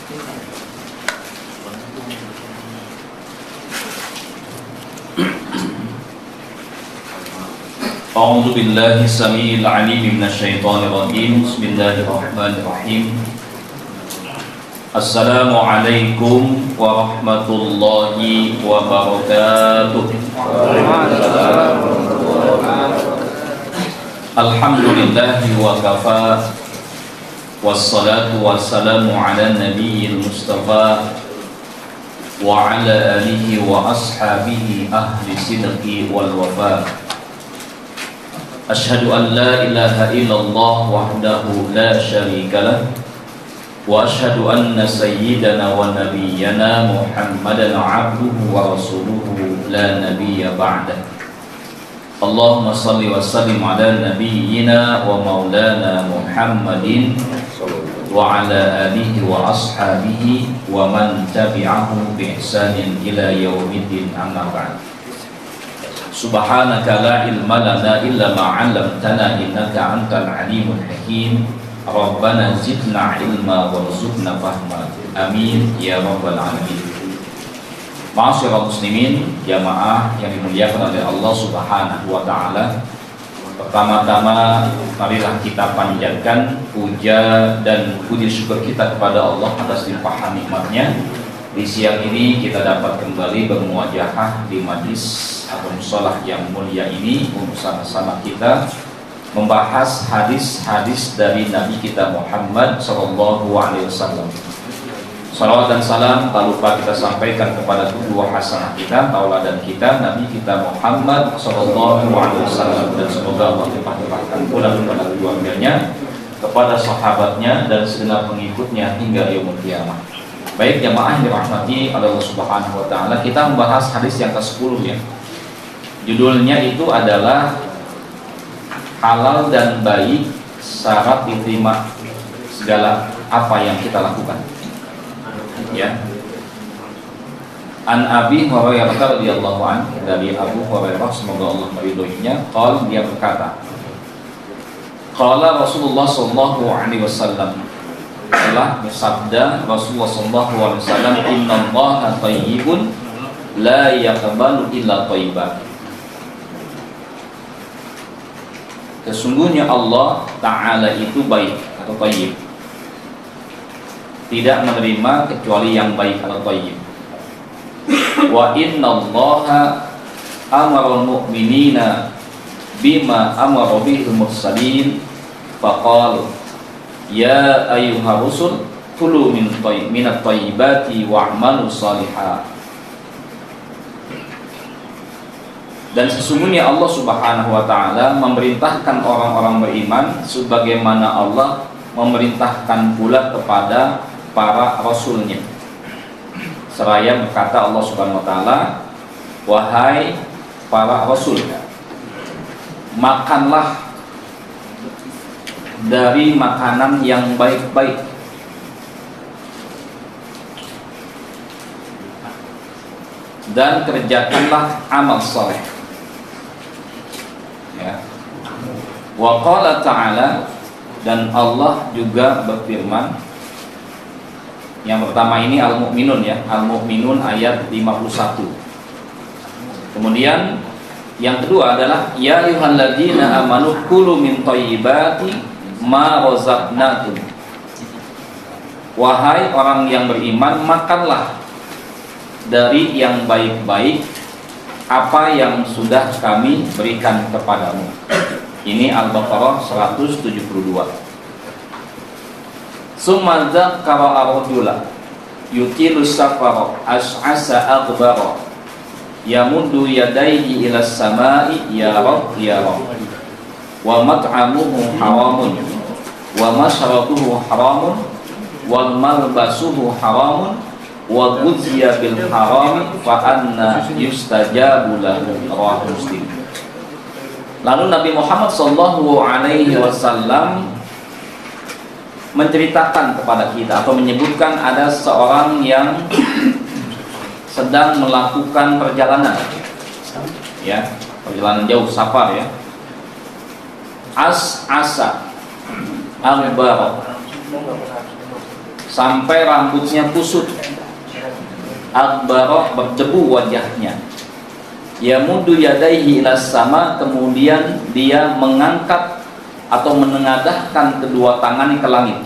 A'udzu billahi samil alim minasyaitonir rajim. Bismillahirrahmanirrahim. Assalamualaikum warahmatullahi wabarakatuh. Alhamdulillahi wa kafa. Wassalatu wassalamu ala nabiyil mustafa wa ala alihi wa ashabihi ahli sidqi wal wafa. Ashhadu an la ilaha illallah wahdahu la syarika lah wa ashhadu anna sayyidana wa nabiyyana Muhammadan abduhu wa rasuluhu la nabiyya ba'dah. Allahumma salli wa sallim ala nabiyyina wa maulana Muhammadin wa ala alihi wa ashabihi wa man tabi'ahu bi ihsanin ila yaumiddin, amma ba'd. Subhanaka la ilma lana illa ma 'allamtana innaka antal alimul hakim. Rabbana zidna ilma warzuqna fahma. Amin ya rabbal alamin. Ma'asyiral muslimin, jamaah yang dimuliakan oleh Allah Subhanahu wa taala. Pertama-tama marilah kita panjatkan puja dan puji syukur kita kepada Allah atas limpahan nikmat-Nya. Di siang ini kita dapat kembali bermuajahah di majlis atau musolah yang mulia ini untuk sama-sama kita membahas hadis-hadis dari Nabi kita Muhammad sallallahu alaihi wasallam. Salawat dan salam tak lupa kita sampaikan kepada kedua hasanah kita, tauladan kita, Nabi kita Muhammad sallallahu alaihi wasallam, dan semoga Allah limpah-limpahkan pula kepada keluarganya, kepada sahabatnya dan segenap pengikutnya hingga yaumul qiyamah. Baik jamaah yang dirahmati Allah Subhanahu wa taala, kita membahas hadis yang ke-10 ya. Judulnya itu adalah halal dan baik syarat diterima segala apa yang kita lakukan. Ya. An Abi Hurairah radhiyallahu anhu, dari Abu Hurairah semoga Allah meridhoinya, dia berkata, qala Rasulullah sallallahu alaihi wasallam, telah bersabda Rasulullah sallallahu alaihi wasallam, innallaha thayyibun la yaqbalu illa thayyiban. Sesungguhnya Allah Ta'ala itu baik atau thayyib, tidak menerima kecuali yang baik atau thayyib. Wa innallaha amara al-mu'minina bima amara bihil mursalin faqala ya ayyuhar rusul kulu minat thayyibati wa'malu salihah. Dan sesungguhnya Allah Subhanahu wa taala memerintahkan orang-orang beriman sebagaimana Allah memerintahkan pula kepada para rasulnya. Seraya berkata Allah Subhanahu wa taala, wahai para rasul, makanlah dari makanan yang baik-baik, dan kerjakanlah amal saleh. Ya. Wa qala ta'ala, dan Allah juga berfirman. Yang pertama ini Al-Mu'minun ya, Al-Mu'minun ayat 51. Kemudian yang kedua adalah ya ayyuhalladzina amanu kulu min thayyibati ma razaqnakum. Wahai orang yang beriman, makanlah dari yang baik-baik apa yang sudah kami berikan kepadamu. Ini Al-Baqarah 172. Summa dzakara ar-rajula yutilu safara as'asa aghbara yamuddu yadayhi ila as-sama'i ya rab ya rab wa mat'amuhu haramun wa mashrabuhu haramun wal malbasuhu haramun wa ghuzziya bil harami fa anna yustajabu lahu, rawahu Muslim. Lalu Nabi Muhammad sallallahu alaihi wasallam menceritakan kepada kita atau menyebutkan ada seorang yang sedang melakukan perjalanan ya, perjalanan jauh, safar ya. As'asa aghbara, sampai rambutnya kusut, akbarah, berdebu wajahnya. Yamudu yadaihi ilas sama, kemudian dia mengangkat atau menengadahkan kedua tangannya ke langit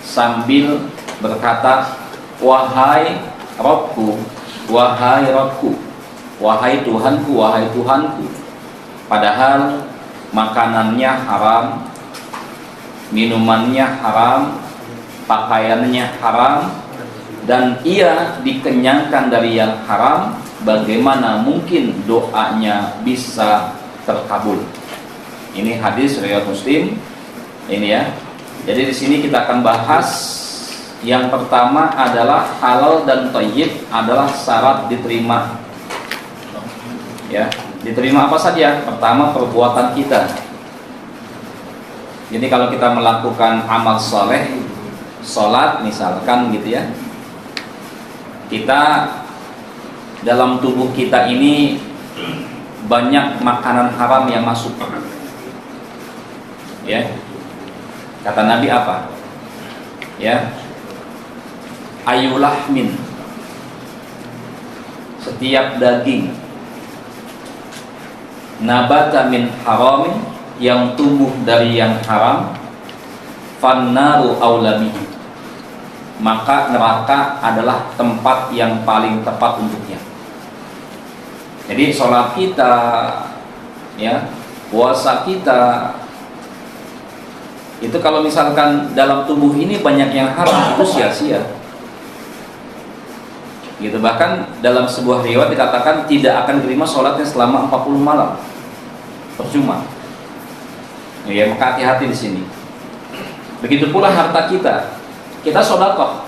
sambil berkata, wahai Rabbku, wahai Rabbku, wahai Tuhanku, wahai Tuhanku. Padahal makanannya haram, minumannya haram, pakaiannya haram, dan ia dikenyangkan dari yang haram. Bagaimana mungkin doanya bisa terkabul? Ini hadis riwayat Muslim. Ini ya. Jadi di sini kita akan bahas yang pertama adalah halal dan thayyib adalah syarat diterima. Ya, diterima apa saja? Pertama, perbuatan kita. Jadi kalau kita melakukan amal soleh, sholat misalkan gitu ya, kita dalam tubuh kita ini banyak makanan haram yang masuk. Ya, kata Nabi apa? Ya, ayulahmin, setiap daging, nabata min haramin, yang tumbuh dari yang haram, fannaru aulabihi, maka neraka adalah tempat yang paling tepat untuknya. Jadi sholat kita, ya, puasa kita, itu kalau misalkan dalam tubuh ini banyak yang haram, itu sia-sia. Gitu. Bahkan dalam sebuah riwayat dikatakan tidak akan diterima sholatnya selama 40 malam, percuma. Ya, maka hati-hati di sini. Begitu pula harta kita, kita sedekah,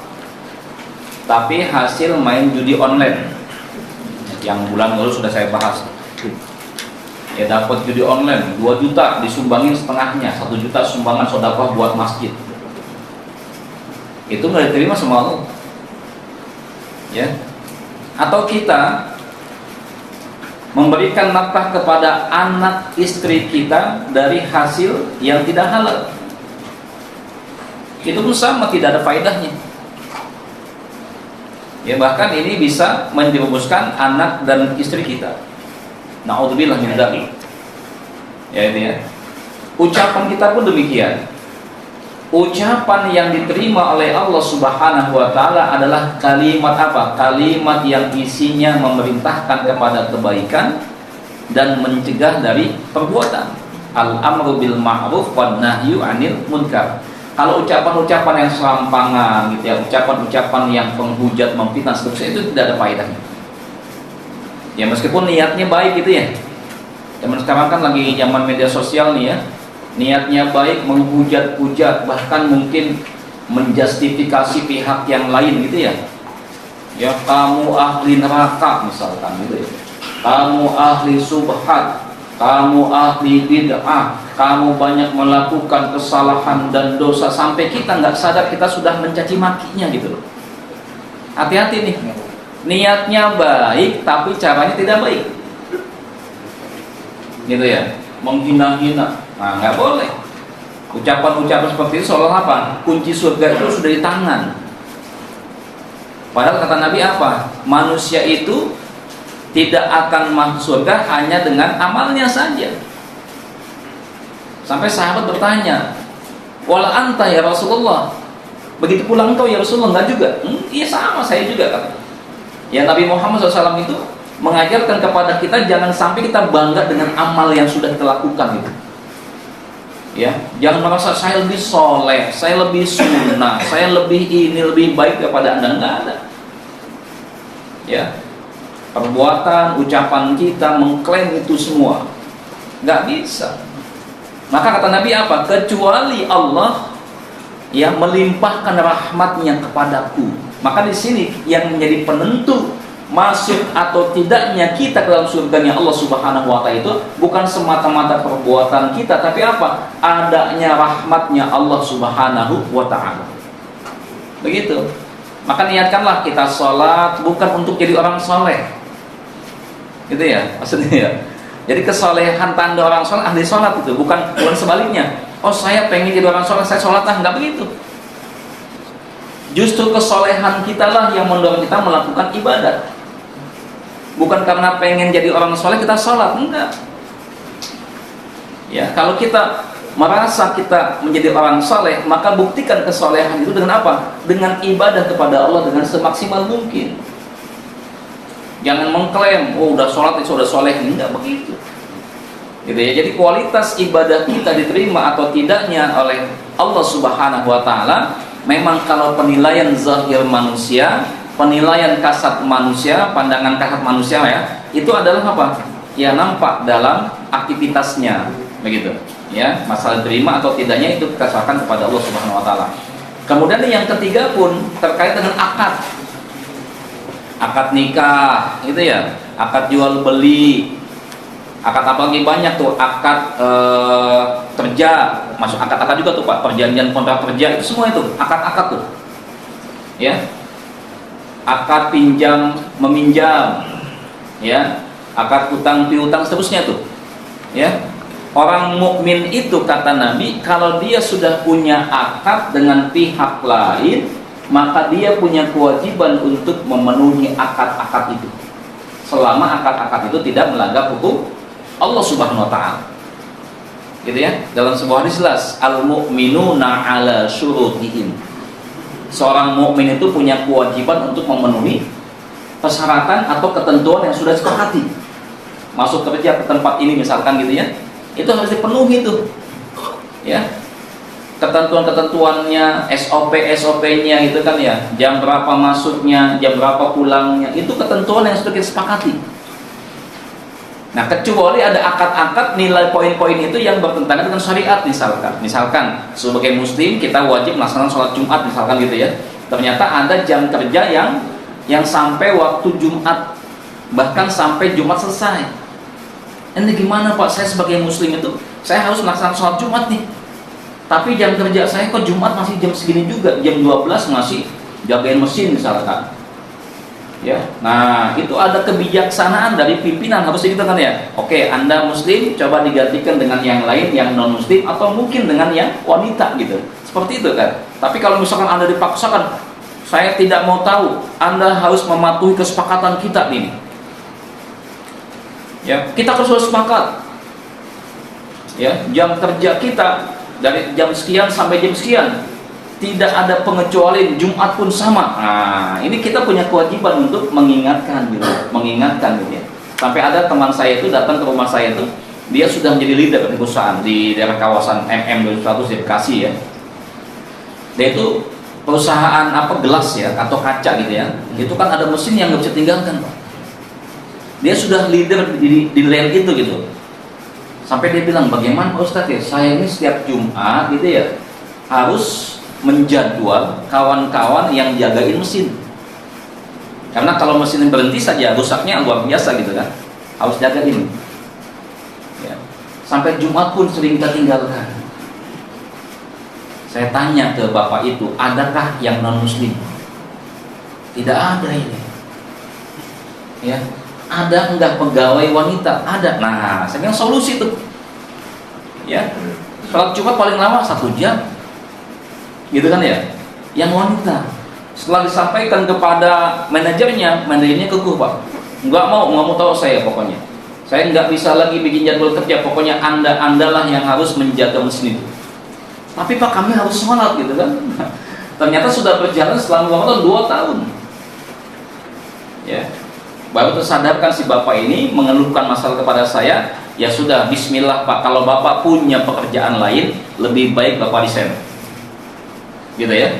tapi hasil main judi online, yang bulan lalu sudah saya bahas. Ya, dapat judi online 2 juta disumbangin setengahnya, 1 juta sumbangan sedekah buat masjid. Itu nggak diterima sama Allah. Ya, atau kita memberikan nafkah kepada anak istri kita dari hasil yang tidak halal, itu pun sama, tidak ada faedahnya. Ya, bahkan ini bisa menjerumuskan anak dan istri kita. Na'udzubillah min dzalik. Ya, ini ya. Ucapan kita pun demikian. Ucapan yang diterima oleh Allah Subhanahu wa taala adalah kalimat apa? Kalimat yang isinya memerintahkan kepada kebaikan dan mencegah dari perbuatan. Al-amru bil ma'ruf wan nahyu 'anil munkar. Kalau ucapan-ucapan yang serampangan gitu ya, ucapan-ucapan yang penghujat, memfitnah seterusnya, itu tidak ada faedahnya. Ya, meskipun niatnya baik gitu ya. Zaman sekarang kan lagi zaman media sosial nih ya. Niatnya baik, menghujat-hujat, bahkan mungkin menjustifikasi pihak yang lain gitu ya. Ya, kamu ahli neraka misalkan gitu ya. Kamu ahli subhat, kamu ahli bid'ah, kamu banyak melakukan kesalahan dan dosa, sampai kita nggak sadar kita sudah mencaci makinya gitu loh. Hati-hati nih. Niatnya baik tapi caranya tidak baik. Gitu ya. Menghina-hina. Nah, nggak boleh. Ucapan-ucapan seperti itu seolah apa? Kunci surga itu sudah di tangan. Padahal kata Nabi apa? Manusia itu tidak akan masuk surga hanya dengan amalnya saja. Sampai sahabat bertanya, wala anta ya Rasulullah, begitu pula engkau ya Rasulullah? Enggak juga. Iya sama, saya juga kan. Ya, Nabi Muhammad SAW itu mengajarkan kepada kita jangan sampai kita bangga dengan amal yang sudah kita lakukan itu. Ya, jangan merasa saya lebih soleh, saya lebih sunnah, saya lebih ini, lebih baik daripada Anda. Enggak ada. Ya, perbuatan, ucapan kita mengklaim itu semua nggak bisa. Maka kata Nabi apa? Kecuali Allah yang melimpahkan rahmatnya kepadaku. Maka di sini yang menjadi penentu masuk atau tidaknya kita ke dalam surganya Allah Subhanahu wa ta'ala itu bukan semata-mata perbuatan kita, tapi apa? Adanya rahmatnya Allah Subhanahu wa ta'ala. Begitu. Maka niatkanlah kita sholat bukan untuk jadi orang soleh, gitu ya maksudnya ya. Jadi kesolehan tanda orang soleh ahli sholat itu bukan sebaliknya. Oh, saya pengen jadi orang soleh, saya sholat lah, nggak begitu. Justru kesolehan kita lah yang mendorong kita melakukan ibadah. Bukan karena pengen jadi orang soleh kita sholat, enggak. Ya, kalau kita merasa kita menjadi orang soleh, maka buktikan kesolehan itu dengan apa? Dengan ibadah kepada Allah dengan semaksimal mungkin. Jangan mengklaim, oh udah sholat itu sudah soleh, enggak begitu. Gitu ya. Jadi kualitas ibadah kita diterima atau tidaknya oleh Allah Subhanahu wa taala memang kalau penilaian zahir manusia, penilaian kasat manusia, pandangan kasat manusia ya, itu adalah apa? Ya nampak dalam aktivitasnya, begitu. Ya, masalah terima atau tidaknya itu kita serahkan kepada Allah Subhanahu wa taala. Kemudian yang ketiga pun terkait dengan akad. Akad nikah, gitu ya. Akad jual beli. Akad apa lagi banyak tuh, akad kerja, masuk akad-akad juga tuh Pak, perjanjian kontrak kerja itu semua itu akad-akad tuh. Ya. Akad pinjam meminjam. Ya. Akad hutang piutang seterusnya tuh. Ya. Orang mukmin itu kata Nabi, kalau dia sudah punya akad dengan pihak lain, maka dia punya kewajiban untuk memenuhi akad-akad itu. Selama akad-akad itu tidak melanggar hukum Allah Subhanahu wa taala. Gitu ya. Dalam sebuah hadis jelas, al-mu'minuna 'ala syurutihim. Seorang mukmin itu punya kewajiban untuk memenuhi persyaratan atau ketentuan yang sudah disepakati. Masuk kerja ke tempat ini misalkan gitu ya. Itu harus dipenuhi tuh. Ya. Ketentuan-ketentuannya, SOP-nya itu kan ya. Jam berapa masuknya, jam berapa pulangnya, itu ketentuan yang sudah disepakati. Nah, kecuali ada akad-akad nilai poin-poin itu yang bertentangan dengan syariat misalkan sebagai muslim kita wajib melaksanakan sholat Jumat misalkan gitu ya. Ternyata ada jam kerja yang sampai waktu Jumat, bahkan sampai Jumat selesai. Ini gimana Pak? Saya sebagai muslim itu saya harus melaksanakan sholat Jumat nih. Tapi jam kerja saya kok Jumat masih jam segini juga, jam 12 masih jagain mesin misalkan. Ya, nah itu ada kebijaksanaan dari pimpinan harusnya gitu kan ya. Oke, Anda muslim coba digantikan dengan yang lain yang non muslim atau mungkin dengan yang wanita gitu. Seperti itu kan. Tapi kalau misalkan Anda dipaksakan, saya tidak mau tahu, Anda harus mematuhi kesepakatan kita ini. Ya, kita harus sepakat. Ya, jam kerja kita dari jam sekian sampai jam sekian. Tidak ada pengecualian, Jumat pun sama. Nah, ini kita punya kewajiban untuk mengingatkan gitu, gitu ya. Sampai ada teman saya itu datang ke rumah saya itu, dia sudah menjadi leader di perusahaan di daerah kawasan MM200 di Bekasi ya. Dia itu perusahaan apa gelas ya atau kaca gitu ya. Itu kan ada mesin yang nggak bisa tinggalkan Pak. Dia sudah leader di land itu gitu. Sampai dia bilang, bagaimana Pak Ustadz ya, saya ini setiap Jumat gitu ya harus menjadwal kawan-kawan yang jagain mesin. Karena kalau mesin berhenti saja rusaknya luar biasa gitu kan. Harus jagain. Ya. Sampai Jumat pun sering kita tinggalkan. Saya tanya ke bapak itu, adakah yang non muslim? Tidak ada ini. Ya. Ada enggak pegawai wanita? Ada. Nah, saya bilang solusi tuh. Ya. Sholat Jumat paling lama 1 jam. Gitu kan ya, yang wanita setelah disampaikan kepada manajernya kekuh Pak, nggak mau tahu saya pokoknya, saya nggak bisa lagi bikin jadwal kerja, pokoknya andalah yang harus menjaga mesin itu. Tapi Pak kami harus sholat gitu kan. Ternyata sudah berjalan selama 2 tahun. Ya, baru tersadarkan si bapak ini mengeluhkan masalah kepada saya. Ya sudah, Bismillah Pak, kalau bapak punya pekerjaan lain lebih baik bapak resign. Gitu ya.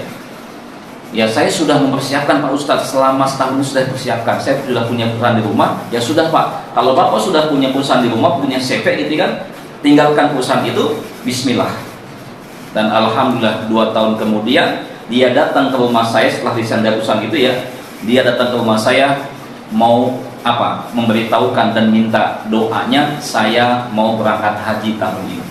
Ya saya sudah mempersiapkan Pak Ustadz, selama setahun ini sudah persiapkan. Saya sudah punya perusahaan di rumah. Ya sudah Pak, kalau Bapak sudah punya perusahaan di rumah, punya CV gitu kan, tinggalkan perusahaan itu, Bismillah. Dan Alhamdulillah 2 tahun kemudian dia datang ke rumah saya setelah disandar perusahaan itu ya. Dia datang ke rumah saya mau apa? Memberitahukan dan minta doanya, saya mau berangkat haji tahun ini.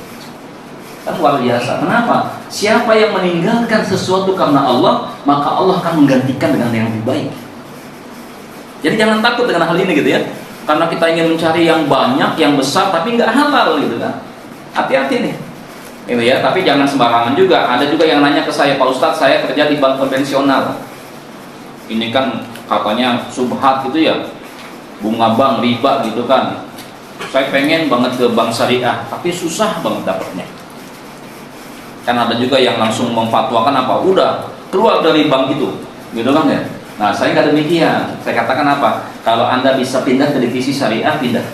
Kan luar biasa. Kenapa? Siapa yang meninggalkan sesuatu karena Allah, maka Allah akan menggantikan dengan yang lebih baik. Jadi jangan takut dengan hal ini gitu ya. Karena kita ingin mencari yang banyak, yang besar, tapi nggak halal gitu kan. Hati-hati nih. Itu ya, tapi jangan sembarangan juga. Ada juga yang nanya ke saya, Pak Ustadz, saya kerja di bank konvensional. Ini kan katanya subhat gitu ya, bunga bank, riba gitu kan. Saya pengen banget ke bank syariah, tapi susah banget dapatnya. Kan ada juga yang langsung memfatwakan apa, udah keluar dari bank itu, gitu kan ya. Nah, saya nggak demikian. Saya katakan apa? Kalau Anda bisa pindah ke divisi syariah, pindah.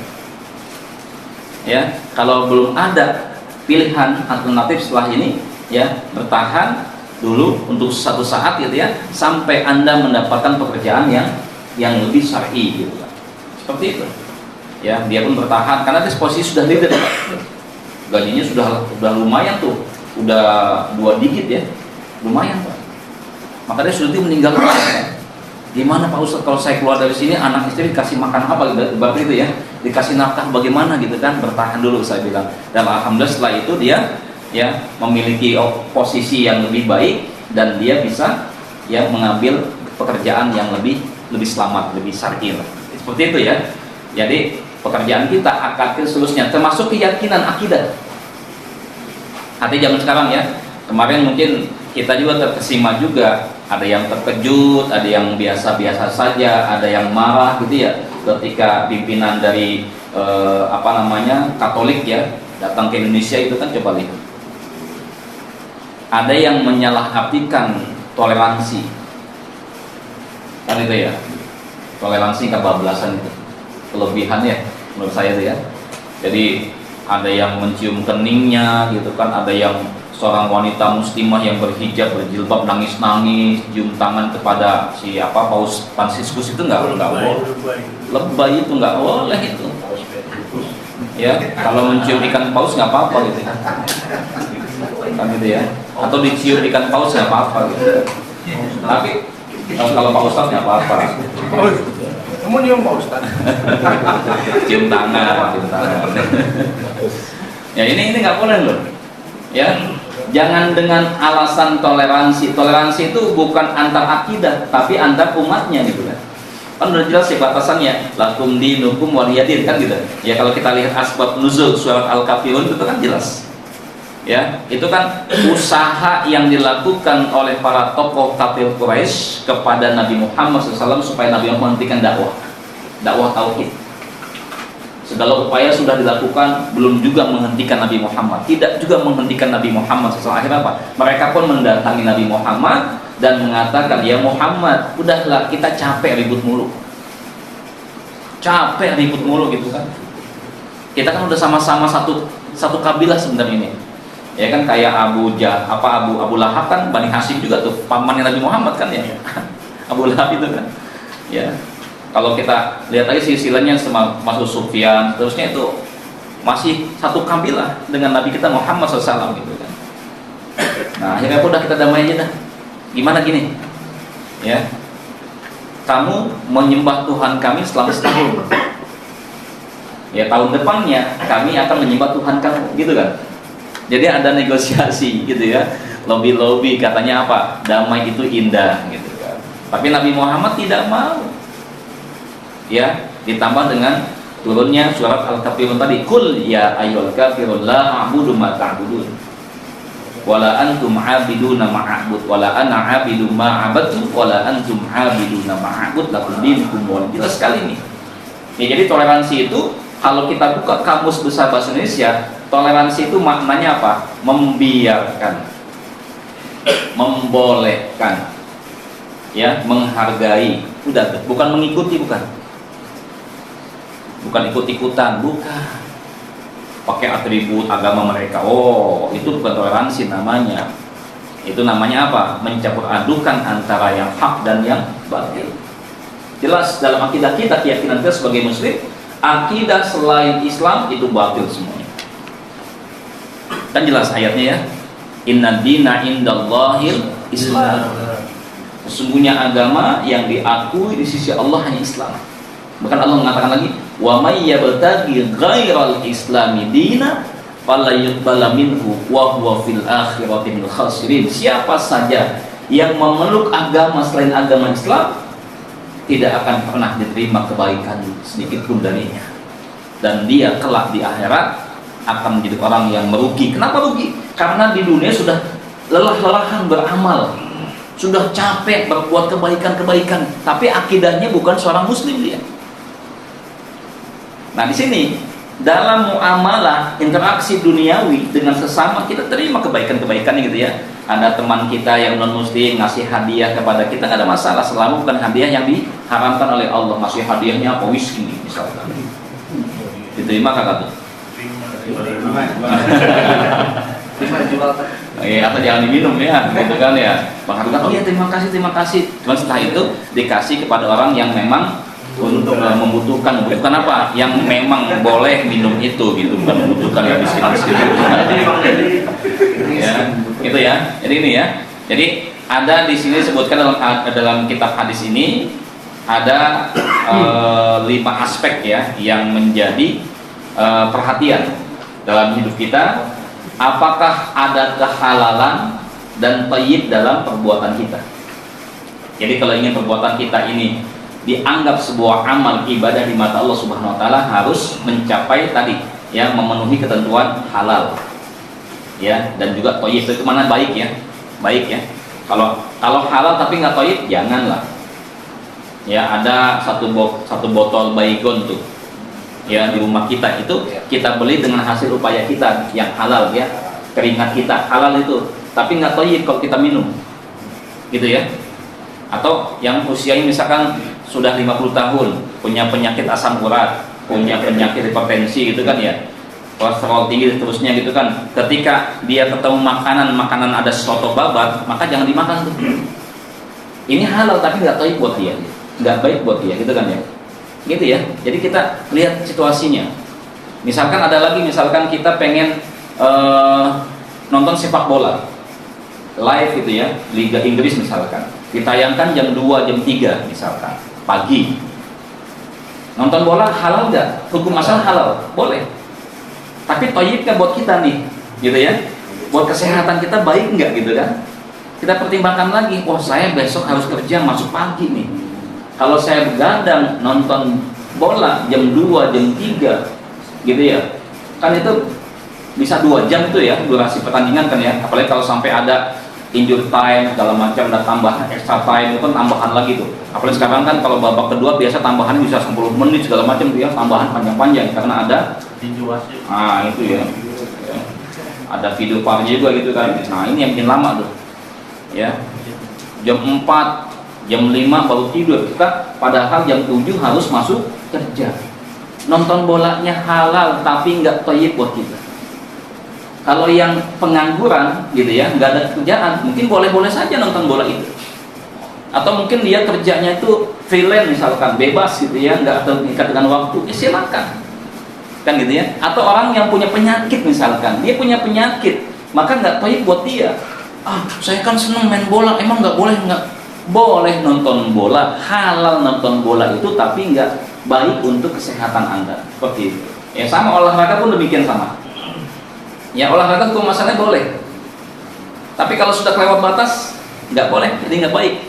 Ya, kalau belum ada pilihan alternatif setelah ini, ya bertahan dulu untuk satu saat gitu ya, sampai Anda mendapatkan pekerjaan yang lebih syar'i gitu kan. Seperti itu. Ya, dia pun bertahan karena dia posisi sudah leader, gajinya sudah lumayan tuh, udah 2 digit ya, lumayan Pak. Maka dia sudah meninggalkan. Gimana Pak Ustadz kalau saya keluar dari sini, anak istri dikasih makan apa gitu, bapak itu ya, dikasih nafkah bagaimana gitu kan, bertahan dulu saya bilang. Dan alhamdulillah setelah itu dia ya memiliki posisi yang lebih baik dan dia bisa ya mengambil pekerjaan yang lebih selamat, lebih syar'i. Seperti itu ya. Jadi pekerjaan kita akan seluruhnya termasuk keyakinan akidah. Hati zaman sekarang ya. Kemarin mungkin kita juga terkesima juga, ada yang terkejut, ada yang biasa-biasa saja, ada yang marah gitu ya ketika pimpinan dari Katolik ya datang ke Indonesia itu kan, coba lihat. Ada yang menyalahartikan toleransi. Kan itu ya. Toleransi kebablasan itu. Kelebihan ya menurut saya itu ya. Jadi ada yang mencium keningnya gitu kan, ada yang seorang wanita muslimah yang berhijab berjilbab nangis-nangis cium tangan kepada Paus Fransiskus, itu nggak boleh. Lebay itu nggak boleh itu. Ya, kalau mencium ikan paus nggak apa-apa gitu kan gitu ya, atau dicium ikan paus nggak apa-apa gitu. Tapi kalau Pak Ustadz nggak apa-apa. Kamu nyium Pak Ustadz? cium tangan. Ya ini nggak boleh loh. Ya, jangan dengan alasan toleransi. Toleransi itu bukan antar akidah, tapi antar umatnya gitu kan. Kan udah jelas ya batasannya. Lakum dinukum waliyadin kan gitu. Ya kalau kita lihat asbab nuzul surat Al-Kafirun itu kan jelas. Ya, itu kan usaha yang dilakukan oleh para tokoh kafir Quraisy kepada Nabi Muhammad SAW supaya Nabi Muhammad menghentikan dakwah tauhid. Segala upaya sudah dilakukan, belum juga menghentikan Nabi Muhammad, tidak juga menghentikan Nabi Muhammad SAW. Akhirnya apa? Mereka pun mendatangi Nabi Muhammad dan mengatakan, ya Muhammad, udahlah kita capek ribut mulu gitu kan. Kita kan udah sama-sama satu kabilah sebenarnya ini. Ya kan kayak Abu Lahab kan Bani Hashim juga tuh, pamannya Nabi Muhammad kan ya. Abu Lahab itu kan. Ya. Kalau kita lihat lagi silsilahnya masuk Sufyan, terusnya itu masih satu kabilah dengan Nabi kita Muhammad SAW gitu kan. Nah, akhirnya udah kita damai aja dah. Gimana gini? Ya. Kamu menyembah Tuhan kami selama setahun. Ya, tahun depannya kami akan menyembah Tuhan kamu, gitu kan. Jadi ada negosiasi gitu ya, lobby katanya apa, damai itu indah gitu kan. Tapi Nabi Muhammad tidak mau. Ya, ditambah dengan turunnya surat Al-Kafirun tadi, kul ya ayyuhal kafirun la a'budu ma ta'budun wala antum 'abiduna ma a'bud wala ana 'abidu ma 'abadtu wala antum 'abiduna ma a'bud lakum dinukum waliy. Jelas sekali nih. Ya, jadi toleransi itu kalau kita buka kamus besar bahasa Indonesia, toleransi itu maknanya apa? Membiarkan, membolehkan, ya, menghargai. Udah, bukan mengikuti, bukan ikut-ikutan, bukan. Pakai atribut agama mereka. Oh, itu bukan toleransi namanya. Itu namanya apa? Mencampur adukan antara yang hak dan yang batil. Jelas dalam akidah kita, keyakinan kita sebagai muslim, akidah selain Islam itu batil semuanya. Kan jelas ayatnya ya. Inna dina indallahil Islam. Sesungguhnya agama yang diakui di sisi Allah hanya Islam. Bahkan Allah mengatakan lagi, wa may yabtaghi ghairal islami dina fala yuqbala minhu wa huwa fil akhirati minal khasirin. Siapa saja yang memeluk agama selain agama Islam tidak akan pernah diterima kebaikan sedikit pun darinya, dan dia kelak di akhirat akan menjadi orang yang merugi. Kenapa rugi? Karena di dunia sudah lelah-lelahan beramal, sudah capek berbuat kebaikan-kebaikan, tapi akidahnya bukan seorang muslim dia. Nah di sini dalam muamalah interaksi duniawi dengan sesama kita terima kebaikan-kebaikan gitu ya. Ada teman kita yang non muslim ngasih hadiah kepada kita, nggak ada masalah selama bukan hadiah yang diharamkan oleh Allah. Ngasih hadiahnya apa, whisky misalkan, diterima kakak tuh? Atau jangan diminum ya, gitu kan ya. Bang Habib kan, oh iya terima kasih. Cuma setelah itu dikasih kepada orang yang memang untuk membutuhkan, bukan apa, yang memang boleh minum itu gitu, bukan membutuhkan yang miskin-miskin. Ya, gitu ya. Jadi ini ya. Jadi ada di sini disebutkan dalam kitab hadis ini ada 5 aspek ya yang menjadi perhatian dalam hidup kita. Apakah ada kehalalan dan thayyib dalam perbuatan kita. Jadi kalau ingin perbuatan kita ini dianggap sebuah amal ibadah di mata Allah Subhanahu wa taala, harus mencapai tadi ya, memenuhi ketentuan halal. Ya, dan juga thayyib itu mana baik ya. Baik ya. Kalau halal tapi nggak thayyib, janganlah. Ya, ada satu botol baygon tuh. Ya, di rumah kita itu kita beli dengan hasil upaya kita yang halal ya, keringat kita halal itu, tapi nggak thayyib kalau kita minum gitu ya. Atau yang usianya misalkan sudah 50 tahun, punya penyakit asam urat, punya penyakit hipertensi gitu kan ya, kolesterol tinggi dan seterusnya gitu kan, ketika dia ketemu makanan ada soto babat, maka jangan dimakan tuh. Ini halal tapi nggak thayyib buat dia, nggak baik buat dia gitu kan ya. Gitu ya. Jadi kita lihat situasinya. Misalkan ada lagi, misalkan kita pengen nonton sepak bola live gitu ya, Liga Inggris misalkan, ditayangkan jam 2, jam 3 misalkan pagi. Nonton bola halal nggak? Hukum asal halal, boleh. Tapi thayyib kan buat kita nih, gitu ya. Buat kesehatan kita baik nggak gitu kan? Kita pertimbangkan lagi. Wah, saya besok harus kerja masuk pagi nih. Kalau saya begadang nonton bola jam 2, jam 3 gitu ya, kan itu bisa 2 jam itu ya durasi pertandingan kan ya. Apalagi kalau sampai ada injury time segala macam, ada tambahan extra time, itu kan tambahan lagi tuh. Apalagi sekarang kan kalau babak kedua biasa tambahan bisa 10 menit segala macam tuh ya, tambahan panjang-panjang karena ada itu ya. Ada video VAR juga gitu kan. Nah, ini yang bikin lama tuh. Ya. Jam 4, jam 5 baru tidur kita, padahal jam 7 harus masuk kerja. Nonton bolanya halal tapi nggak thayyib buat kita. Kalau yang pengangguran gitu ya, nggak ada kerjaan, mungkin boleh-boleh saja nonton bola itu. Atau mungkin dia kerjanya itu freelance misalkan, bebas gitu ya, nggak terikat dengan waktu, ya silakan. Kan gitu ya. Atau orang yang punya penyakit misalkan, dia punya penyakit, maka nggak thayyib buat dia. Saya kan seneng main bola, emang nggak boleh? Nggak boleh nonton bola, halal nonton bola itu, tapi nggak baik untuk kesehatan Anda. Seperti itu. Ya sama olahraga pun demikian sama. Ya olahraga hukum masalahnya boleh, tapi kalau sudah kelewat batas nggak boleh, jadi nggak baik.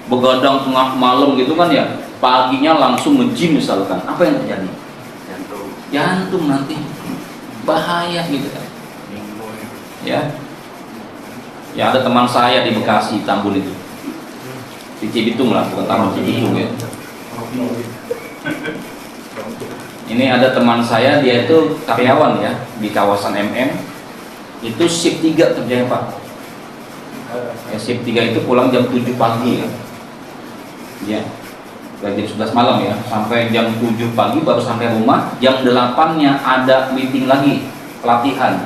Begadang tengah malam gitu kan ya, paginya langsung nge-gym misalkan, apa yang terjadi? Jantung nanti bahaya gitu kan. Ya ada teman saya di Bekasi, Tambun itu, di Cibitung lah, bukan Tambun, Cibitung ya. Ini ada teman saya, dia itu karyawan ya di kawasan MM, itu shift 3 kerjanya Pak. Ya, shift 3 itu pulang jam 7 pagi ya. Ya, dari jam 11 malam ya, sampai jam 7 pagi baru sampai rumah. Jam 8-nya ada meeting lagi, pelatihan.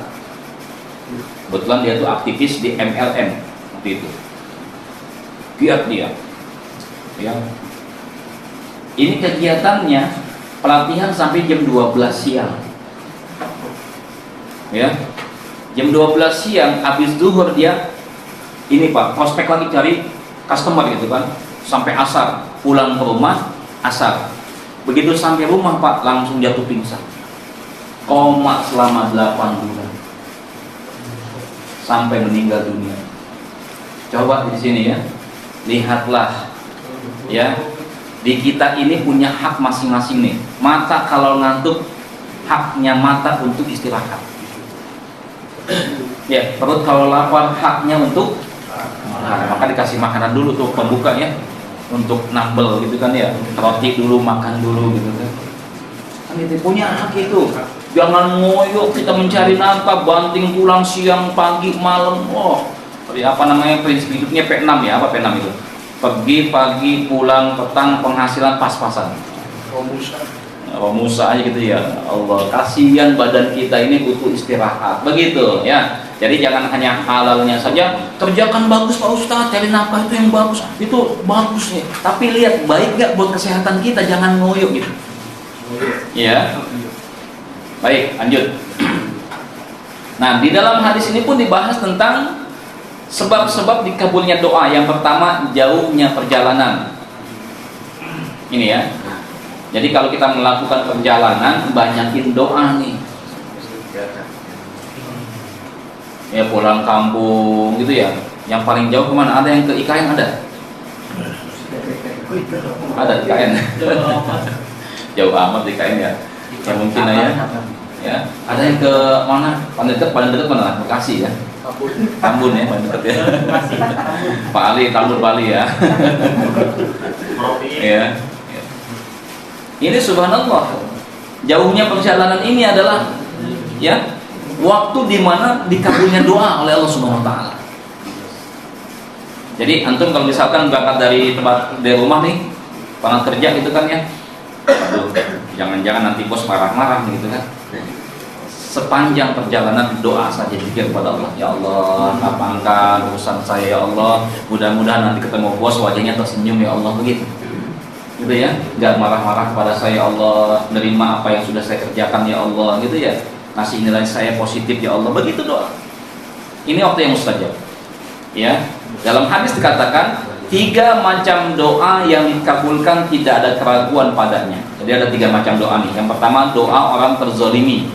Kebetulan dia tuh aktivis di MLM waktu itu. Giat dia. Ya. Ini kegiatannya pelatihan sampai jam 12 siang. Ya. Jam 12 siang habis zuhur dia ini Pak, prospek lagi cari customer gitu kan. Sampai asar, pulang ke rumah asar. Begitu sampai rumah Pak, langsung jatuh pingsan. Koma selama 8 bulan. Sampai meninggal dunia. Coba di sini ya. Lihatlah ya. Di kita ini punya hak masing-masing nih. Mata kalau ngantuk haknya mata untuk istirahat. Ya, perut kalau lapar haknya untuk maka dikasih makanan dulu tuh pembuka ya, untuk nambel gitu kan ya, roti dulu, makan dulu gitu kan. Kan itu punya hak itu. Jangan ngoyo kita mencari nafkah, banting pulang siang, pagi, malam. Oh, apa namanya prinsip hidupnya P6 ya, apa P6 itu? Pergi pagi, pulang petang, penghasilan pas-pasan. Romusa aja gitu ya. Allah, kasihan badan kita ini butuh istirahat. Begitu ya. Jadi jangan hanya halalnya saja, kerjakan bagus Pak Ustadz, cari nafkah itu yang bagus. Itu bagus nih. Tapi lihat baik gak buat kesehatan kita, jangan ngoyo gitu. Ya. Baik, lanjut. Nah, di dalam hadis ini pun dibahas tentang sebab-sebab dikabulnya doa. Yang pertama, jauhnya perjalanan. Ini ya. Jadi kalau kita melakukan perjalanan, banyakin doa nih. Ya pulang kampung gitu ya. Yang paling jauh kemana? Ada yang ke IKN ada? Ada IKN. Jauh amat IKN ya. Ya mungkin ya. Ya. Ada yang ke mana? Paling dekat mana? Bekasi ya. Tambun ya, paling dekat ya. Pak Ali, Tambun Bali ya. Ya. Ini subhanallah, jauhnya perjalanan ini adalah ya waktu di mana dikabulnya doa oleh Allah Subhanahu wa taala. Jadi antum kalau misalkan berangkat dari tempat dari rumah nih, pulang kerja gitu kan ya. Aduh, jangan-jangan nanti bos marah-marah gitu kan. Sepanjang perjalanan doa saja zikir kepada Allah. Ya Allah, lapangkan urusan saya ya Allah. Mudah-mudahan nanti ketemu bos wajahnya tersenyum ya Allah, begitu. Gitu ya, nggak marah-marah kepada saya ya Allah, nerima apa yang sudah saya kerjakan ya Allah, gitu ya, ngasih nilai saya positif ya Allah, begitu doa. Ini waktu yang mustajab. Ya, dalam hadis dikatakan 3 macam doa yang dikabulkan tidak ada keraguan padanya. Jadi ada 3 macam doa nih. Yang pertama doa orang terzolimi.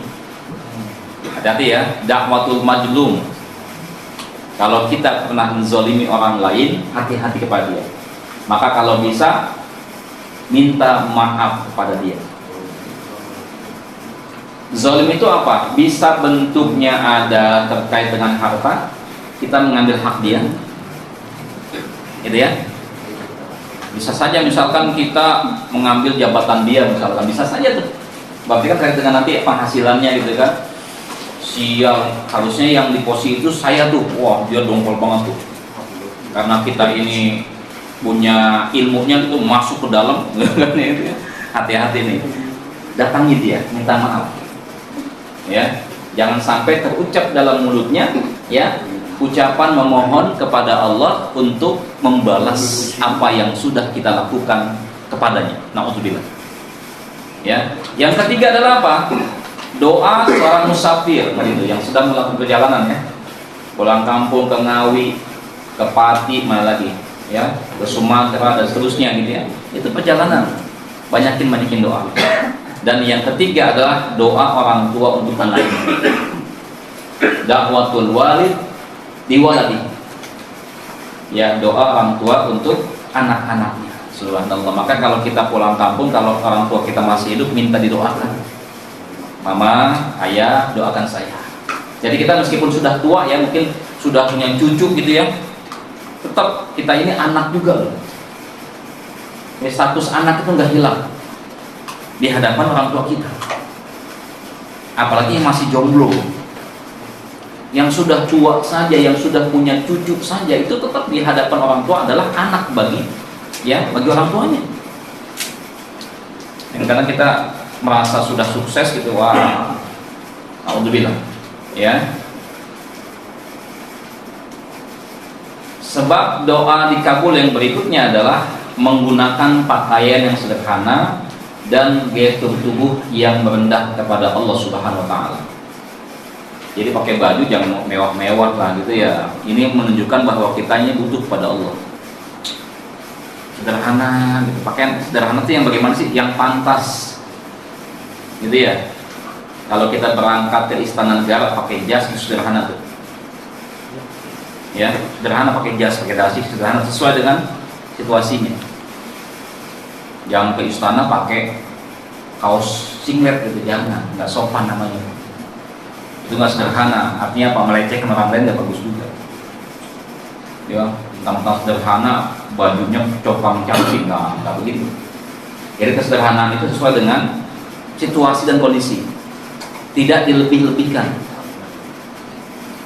Hati-hati ya, dakwatul majlum. Kalau kita pernah menzolimi orang lain, hati-hati kepada dia. Maka kalau bisa minta maaf kepada dia. Zalim itu apa? Bisa bentuknya ada terkait dengan harta, kita mengambil hak dia, gitu ya. Bisa saja misalkan kita mengambil jabatan dia, misalkan bisa saja tuh. Berarti kan terkait dengan nanti penghasilannya gitu kan. Sial, harusnya yang di posisi itu saya tuh, wah dia dongkol banget tuh. Karena kita ini punya ilmunya itu masuk ke dalam, hati-hati nih, datangi dia, minta maaf, ya, jangan sampai terucap dalam mulutnya, ya, ucapan memohon kepada Allah untuk membalas apa yang sudah kita lakukan kepadanya. Na'udzubillah. Ya, yang ketiga adalah apa? Doa seorang musafir, itu yang sedang melakukan perjalanan ya, pulang kampung ke Ngawi, ke Pati, mana lagi? Ya, ke Sumatera dan seterusnya gitu ya. Itu perjalanan. Banyakin doa. Dan yang ketiga adalah doa orang tua untuk anaknya. Dakwatul walid diwaladi. Ya, doa orang tua untuk anak-anaknya. Subhanallah. Maka kalau kita pulang kampung, kalau orang tua kita masih hidup, minta didoakan. Mama, ayah, doakan saya. Jadi kita meskipun sudah tua ya, mungkin sudah punya cucu gitu ya, tetap kita ini anak juga loh. Ya, status anak itu nggak hilang di hadapan orang tua kita. Apalagi yang masih jomblo, yang sudah tua saja, yang sudah punya cucu saja, itu tetap di hadapan orang tua adalah anak bagi orang tuanya. Dan karena kita merasa sudah sukses gitu, wah, alhamdulillah, ya. Sebab doa dikabul yang berikutnya adalah menggunakan pakaian yang sederhana dan gestur tubuh yang merendah kepada Allah Subhanahu wa taala. Jadi pakai baju jangan mewah-mewah lah gitu ya. Ini menunjukkan bahwa kita ini butuh kepada Allah. Sederhana gitu. Pakaian sederhana itu yang bagaimana sih? Yang pantas. Gitu ya. Kalau kita berangkat ke Istana Negara pakai jas itu sederhana tuh. Ya, sederhana pakai jas, pakai dasi, sederhana sesuai dengan situasinya. Jangan ke istana pakai kaos singlet gitu, jangan, nggak sopan namanya. Itu nggak sederhana. Artinya apa? Melecehkan orang lain nggak bagus juga. Ya, tentang sederhana, bajunya copang cantik, nggak begitu. Jadi kesederhanaan itu sesuai dengan situasi dan kondisi, tidak dilebih-lebihkan.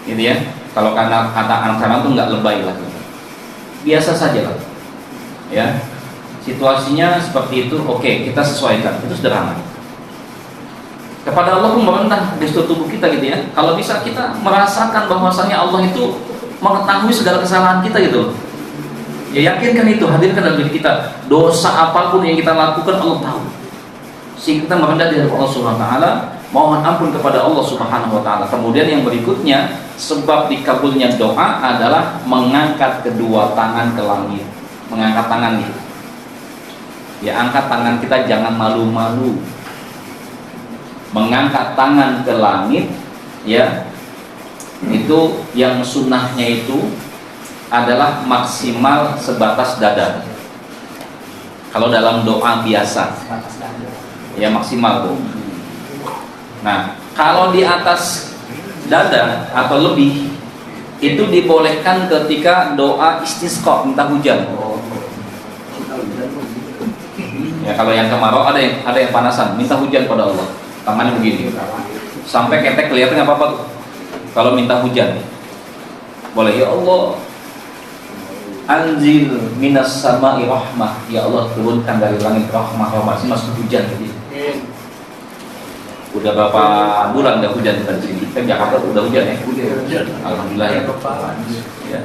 Gitu ya. Kalau kata anak sana tuh nggak lebay lah, biasa saja lah. Ya, situasinya seperti itu, oke, kita sesuaikan, itu sederhana. Kepada Allah pun merendah gestur tubuh kita gitu ya. Kalau bisa kita merasakan bahwasanya Allah itu mengetahui segala kesalahan kita gitu. Ya yakinkan itu, hadirkan dalam diri kita. Dosa apapun yang kita lakukan Allah tahu. Sehingga kita merendah di hadapan Allah Subhanahu wa taala, mohon ampun kepada Allah Subhanahu wa taala. Kemudian yang berikutnya, sebab dikabulnya doa adalah mengangkat kedua tangan ke langit. Mengangkat tangan gitu. Ya, angkat tangan kita, jangan malu-malu. Mengangkat tangan ke langit, ya, itu yang sunnahnya itu adalah maksimal sebatas dada. Kalau dalam doa biasa, ya maksimal tuh. Nah, kalau di atas dada atau lebih, itu dibolehkan ketika doa istisqa, minta hujan. Ya, kalau yang kemarau ada yang panasan, minta hujan pada Allah. Tangannya begini, sampai ketek kelihatan nggak apa-apa tuh. Kalau minta hujan, boleh. Ya Allah, anzil minas sama'i rahmah, ya Allah turunkan dari langit rahmah, sih masuk hujan gitu. Udah berapa bulan nggak hujan di sini? Kan Jakarta udah hujan ya? Hujan. Alhamdulillah ya. Ya.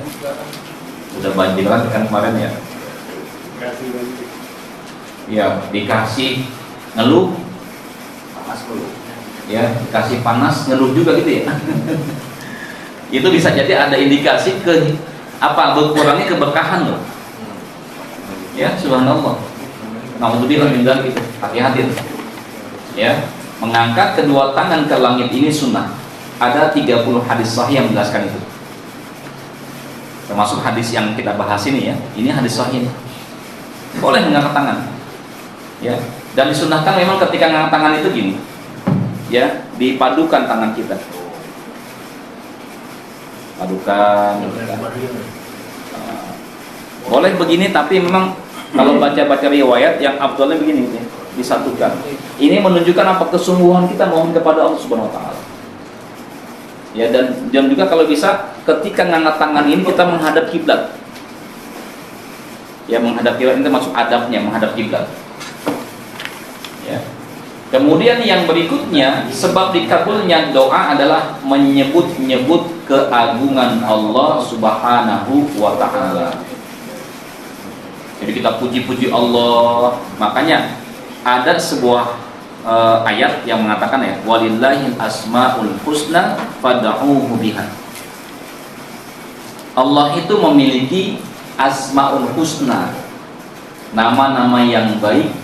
Udah banjiran kan kemarin ya? Ya, dikasih ngeluh, ya, dikasih panas ngeluh juga gitu ya. Itu bisa jadi ada indikasi ke apa, berkurangnya keberkahan loh. Ya, subhanallah. Nauzubillah min dzalik itu. Hati-hati. Ya, mengangkat kedua tangan ke langit ini sunnah. Ada 30 hadis sahih yang menjelaskan itu. Termasuk hadis yang kita bahas ini ya. Ini hadis sahih. Boleh mengangkat tangan. Ya, dan disunnahkan memang ketika mengangkat tangan itu gini. Ya, dipadukan tangan kita. Padukan. Boleh begini, tapi memang kalau baca-baca riwayat yang afdalnya begini ya, disatukan. Ini menunjukkan apa, kesungguhan kita mohon kepada Allah Subhanahu wa taala. Ya, dan juga kalau bisa ketika ngangkat tangan ini kita menghadap kiblat. Ya, menghadap kiblat itu masuk adabnya menghadap kiblat. Ya. Kemudian yang berikutnya, sebab dikabulnya doa adalah menyebut-nyebut keagungan Allah Subhanahu wa taala. Jadi kita puji-puji Allah. Makanya ada sebuah ayat yang mengatakan ya, walillahil asmaul husna fad'uuhu biha. Allah itu memiliki asmaul husna, nama-nama yang baik.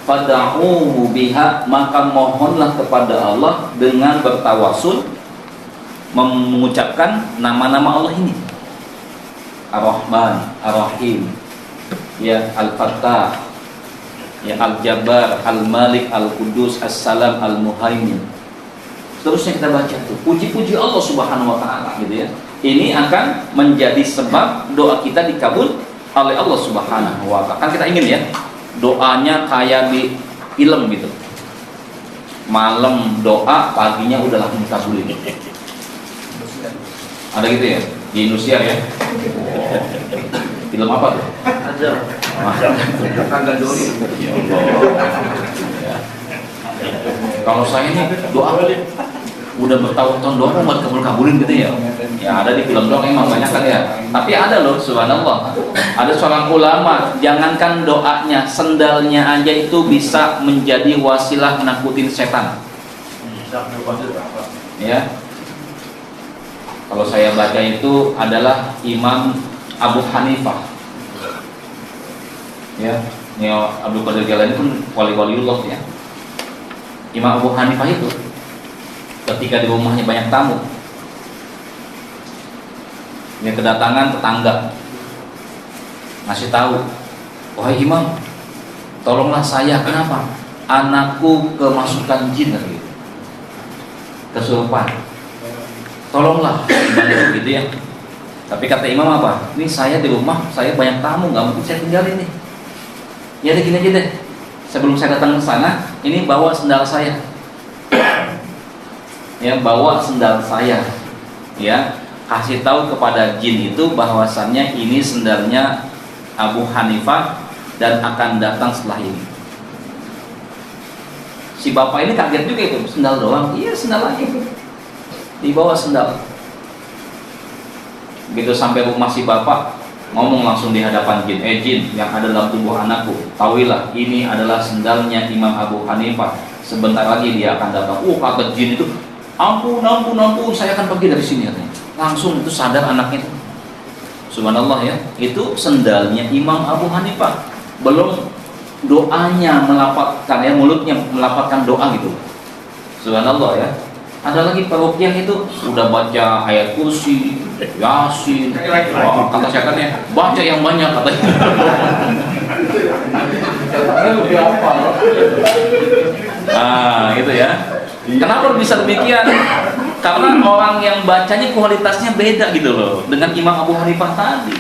Fad'uuhu biha, maka mohonlah kepada Allah dengan bertawasul, mengucapkan nama-nama Allah ini. Ar-Rahman, Ar-Rahim, ya, Al-Fattah, ya, Al-Jabbar, Al-Malik, Al-Qudus, As-Salam, Al-Muhaimin. Terusnya kita baca tuh, puji-puji Allah Subhanahu wa taala gitu ya. Ini akan menjadi sebab doa kita dikabul oleh Allah Subhanahu wa taala. Kan kita ingin ya, doanya kayak di film gitu. Malam doa, paginya udah langsung dikabulin. Ada gitu ya di Indonesia ya. Oh, film apa tuh? Ada. Tangga Dori. Ya Allah. Ya. Kalau saya ini doa udah bertahun-tahun doa buat kabulin gitu ya. Ya ada di film doang emang banyak kan ya. Tapi ada loh, subhanallah. Ada seorang ulama, jangankan doanya, sendalnya aja itu bisa menjadi wasilah menakutin setan. Ya. Kalau saya baca itu adalah Imam Abu Hanifah. Ya, ini Abdul Qadir Jailani pun wali-waliullah ya. Imam Abu Hanifah itu ketika di rumahnya banyak tamu, dia kedatangan tetangga, ngasih tahu, wahai imam, tolonglah saya. Kenapa? anakku kemasukan jin gitu, kesurupan, tolonglah bantu gitu ya. Tapi kata imam apa? Ini saya di rumah, saya banyak tamu, nggak mungkin saya tinggalin nih. Ya deh gini aja deh, sebelum saya datang ke sana, ini bawa sendal saya. Ya, bawa sendal saya. Ya, kasih tahu kepada jin itu bahwasannya ini sendalnya Abu Hanifah dan akan datang setelah ini. Si bapak ini kaget juga itu, sendal doang. Iya, sendal lagi. Dibawa sendal. Begitu sampai rumah si bapak, ngomong langsung di hadapan jin, jin yang ada dalam tubuh anakku, tahuilah ini adalah sendalnya Imam Abu Hanifah. Sebentar lagi dia akan datang. Kata jin itu, ampun, saya akan pergi dari sini. Langsung itu sadar anaknya itu. Subhanallah ya, itu sendalnya Imam Abu Hanifah. Belum doanya melapatkan ya, mulutnya melapatkan doa gitu. Subhanallah ya. Ada lagi peruqyah itu udah baca ayat kursi, Yasin. Wah, kata saya kan ya, baca yang banyak katanya. Gitu ya. Kenapa bisa demikian? Karena orang yang bacanya kualitasnya beda gitu loh dengan Imam Abu Hanifah tadi.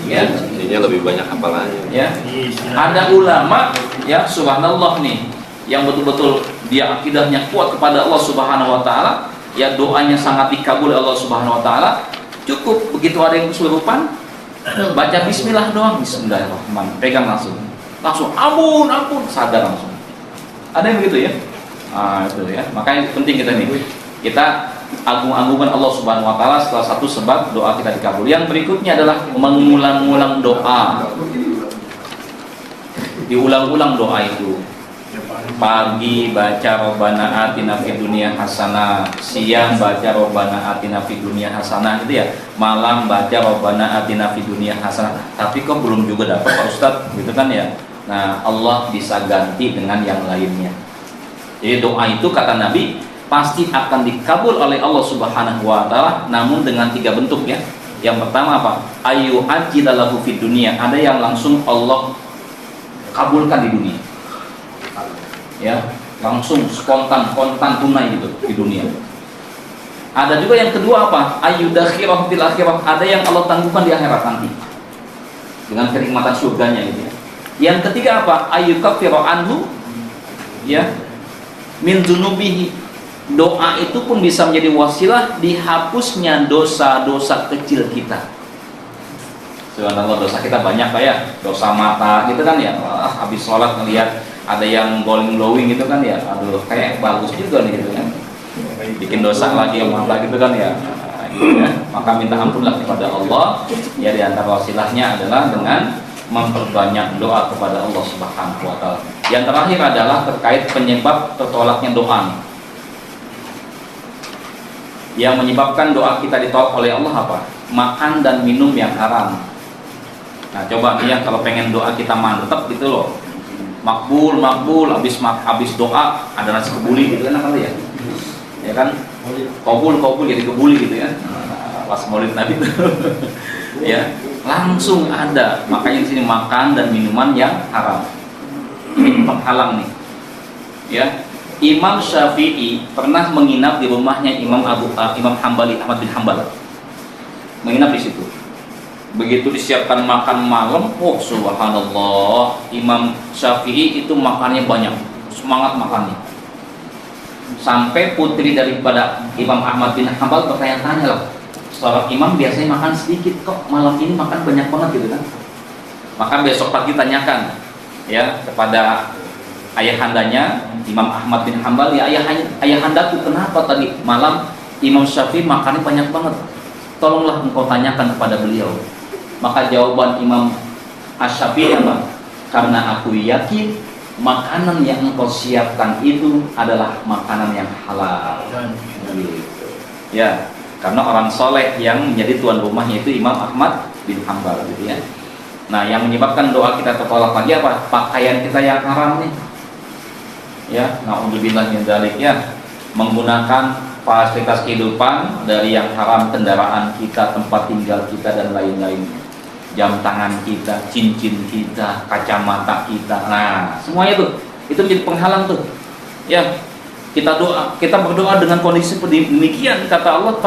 Ya, ini lebih banyak hafalannya. Ya, ada ulama ya, subhanallah nih, yang betul-betul dia akidahnya kuat kepada Allah Subhanahu Wa Taala, ya doanya sangat dikabul Allah Subhanahu Wa Taala. Cukup begitu ada yang kesurupan, baca Bismillah doang, Bismillahirrahmanirrahim, pegang langsung, ampun, sadar langsung. Ada yang begitu ya? Itu ya. Makanya penting kita nih, kita agung-agungkan Allah Subhanahu Wa Taala. Salah satu sebab doa kita dikabul. Yang berikutnya adalah mengulang-ulang doa. Diulang-ulang doa itu. Pagi baca Rabbana atina fid dunya hasanah, siang baca Rabbana atina fid dunya hasanah gitu ya. Malam baca Rabbana atina fid dunya hasanah. Tapi kok belum juga dapat Pak Ustadz, gitu kan ya. Nah, Allah bisa ganti dengan yang lainnya. Jadi doa itu kata Nabi pasti akan dikabul oleh Allah Subhanahu Wa Taala, namun dengan 3 bentuk ya. Yang pertama apa? Ayu ajidalahu fid dunya, ada yang langsung Allah kabulkan di dunia. Ya, langsung spontan tunai gitu di dunia. Ada juga yang kedua apa? Ayu dakhirah fil akhirah, ada yang Allah tangguhkan di akhirat nanti dengan kenikmatan surganya gitu ya. Yang ketiga apa? Ayu kafira anhu ya min dzunubihi, doa itu pun bisa menjadi wasilah dihapusnya dosa-dosa kecil kita. Subhanallah, dosa kita banyak kayak dosa mata gitu kan ya. Habis sholat ngelihat ada yang glowing gitu kan ya, aduh kayak bagus juga nih gitu kan, bikin dosa lagi yang mata gitu kan ya. Gitu ya. Maka minta ampunlah kepada Allah ya, di antara wasilahnya adalah dengan memperbanyak doa kepada Allah Subhanahu Wa Taala. Yang terakhir adalah terkait penyebab tertolaknya doa. Yang menyebabkan doa kita ditolak oleh Allah apa? Makan dan minum yang haram. Nah coba nih ya, kalau pengen doa kita mantep gitu loh, makbul, habis doa ada nasi kebuli gitu kan ya, ya kan, kabul jadi kebuli gitu ya, pas maulid Nabi itu, ya langsung ada. Makanya di sini makan dan minuman yang haram ini penghalang nih, ya. Imam Syafi'i pernah menginap di rumahnya Imam Hambali, Ahmad bin Hambal, menginap di situ. Begitu disiapkan makan malam, subhanallah, Imam Syafi'i itu makannya banyak, semangat makannya. Sampai putri daripada Imam Ahmad bin Hambal bertanya-tanya lah, seorang imam biasanya makan sedikit, kok malam ini makan banyak banget gitu kan. Maka besok pagi tanyakan ya kepada ayahandanya Imam Ahmad bin Hambal, ya ayahandaku, kenapa tadi malam Imam Syafi'i makannya banyak banget, tolonglah engkau tanyakan kepada beliau. Maka jawaban Imam Asy-Syafi'i apa? Karena aku yakin makanan yang engkau siapkan itu adalah makanan yang halal. Gitu. Ya, karena orang soleh yang menjadi tuan rumahnya itu Imam Ahmad bin Hambal gitu ya. Nah, yang menyebabkan doa kita tertolak lagi apa? Pakaian kita yang haram nih. Ya, na'udzubillah min dzalik ya. Menggunakan fasilitas kehidupan dari yang haram, kendaraan kita, tempat tinggal kita dan lain-lainnya. Jam tangan kita, cincin kita, kacamata kita. Nah, semuanya tuh Itu menjadi penghalang tuh. Ya, kita berdoa dengan kondisi demikian, kata Allah,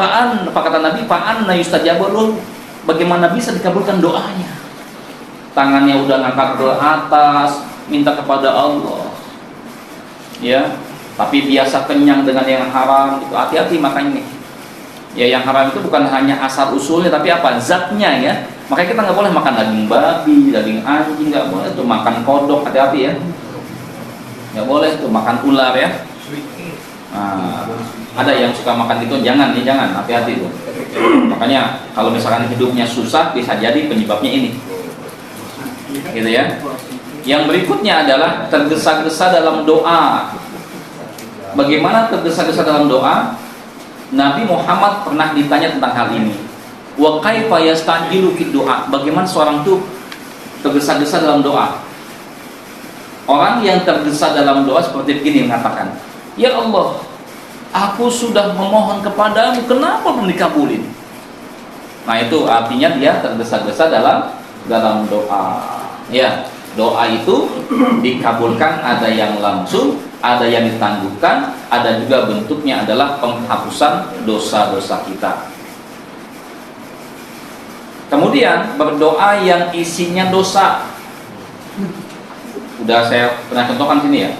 apa kata Nabi, fa'anna yustajabu lahu. Bagaimana bisa dikabulkan doanya? Tangannya udah ngangkat ke atas, minta kepada Allah. Ya, tapi biasa kenyang dengan yang haram, itu hati-hati makanya nih. Ya, yang haram itu bukan hanya asal usulnya, tapi apa? Zatnya ya. Makanya kita nggak boleh makan daging babi, daging anjing, nggak boleh tuh, makan kodok, hati-hati ya. Nggak boleh tuh makan ular ya. Nah, ada yang suka makan itu, jangan, hati-hati tuh. Makanya kalau misalkan hidupnya susah, bisa jadi penyebabnya ini, gitu ya. Yang berikutnya adalah tergesa-gesa dalam doa. Bagaimana tergesa-gesa dalam doa? Nabi Muhammad pernah ditanya tentang hal ini. Wa kaifa yastajilu fid doa? Bagaimana seorang itu tergesa-gesa dalam doa? Orang yang tergesa dalam doa seperti begini mengatakan, ya Allah, aku sudah memohon kepadamu, kenapa belum dikabulin? Nah, itu artinya dia tergesa-gesa dalam doa. Ya, doa itu dikabulkan, ada yang langsung, ada yang ditangguhkan, ada juga bentuknya adalah penghapusan dosa-dosa kita. Kemudian berdoa yang isinya dosa. Udah saya pernah contohkan sini ya.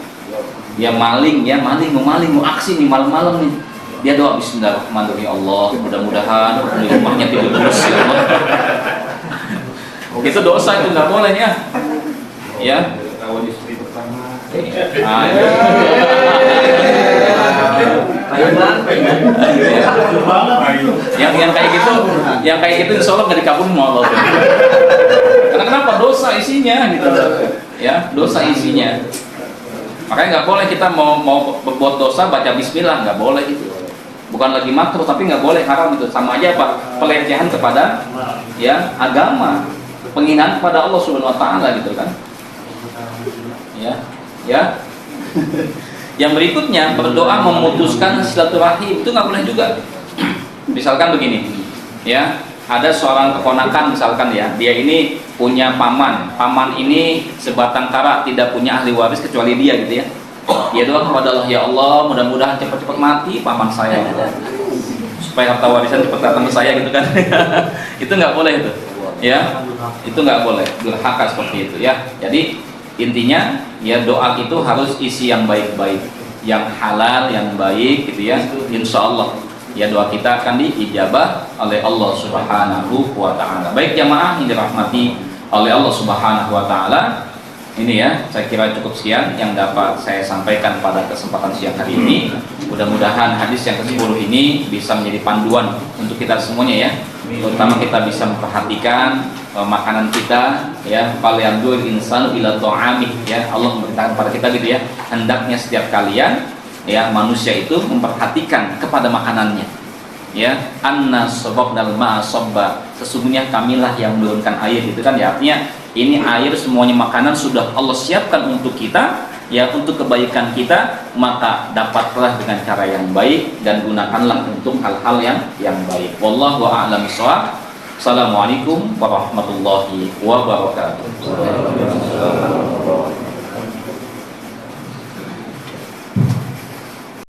Dia maling, mau aksi nih malam-malam nih. Dia doa bismillahirrahmanirrahim, Allah, mudah-mudahan di rumahnya tidur terus ya Allah. Itu dosa, itu nggak boleh ya. Ya. Yang kayak gitu insya Allah nggak dikabulin sama Allah. Karena kenapa? Dosa isinya gitu. Ya, dosa isinya. Makanya nggak boleh kita mau berbuat dosa baca bismillah, nggak boleh itu. Bukan lagi makruh tapi nggak boleh, haram itu. Sama aja apa? Pelecehan kepada ya agama, penghinaan kepada Allah Subhanahu wa taala gitu kan. Ya. Yang berikutnya berdoa memutuskan silaturahim, itu nggak boleh juga. Misalkan begini, ya, ada seorang keponakan misalkan ya, dia ini punya paman ini sebatang kara, tidak punya ahli waris kecuali dia gitu ya. Dia doa kepada Allah, ya Allah, mudah-mudahan cepat-cepat mati paman saya, supaya harta warisan cepat datang ke saya gitu kan. Itu nggak boleh itu, ya, itu nggak boleh, durhaka seperti itu ya. Jadi intinya ya doa itu harus isi yang baik-baik, yang halal, yang baik gitu ya. Insya Allah ya doa kita akan diijabah oleh Allah Subhanahu wa taala. Baik jamaah yang dirahmati oleh Allah Subhanahu wa taala. Ini ya, saya kira cukup sekian yang dapat saya sampaikan pada kesempatan siang hari ini. Mudah-mudahan hadis yang ke-10 ini bisa menjadi panduan untuk kita semuanya ya. Terutama kita bisa memperhatikan makanan kita ya, fal yanzur insanu ila ta'amih ya. Allah memberitakan pada kita gitu ya, hendaknya setiap kalian ya manusia itu memperhatikan kepada makanannya ya. Anna sababnal ma'a sabba, sesungguhnya kamilah yang menurunkan air gitu kan ya. Artinya ini air semuanya makanan sudah Allah siapkan untuk kita ya, untuk kebaikan kita, maka dapatlah dengan cara yang baik dan gunakanlah untuk hal-hal yang baik. Wallahu a'lam bishawab. Assalamualaikum warahmatullahi wabarakatuh.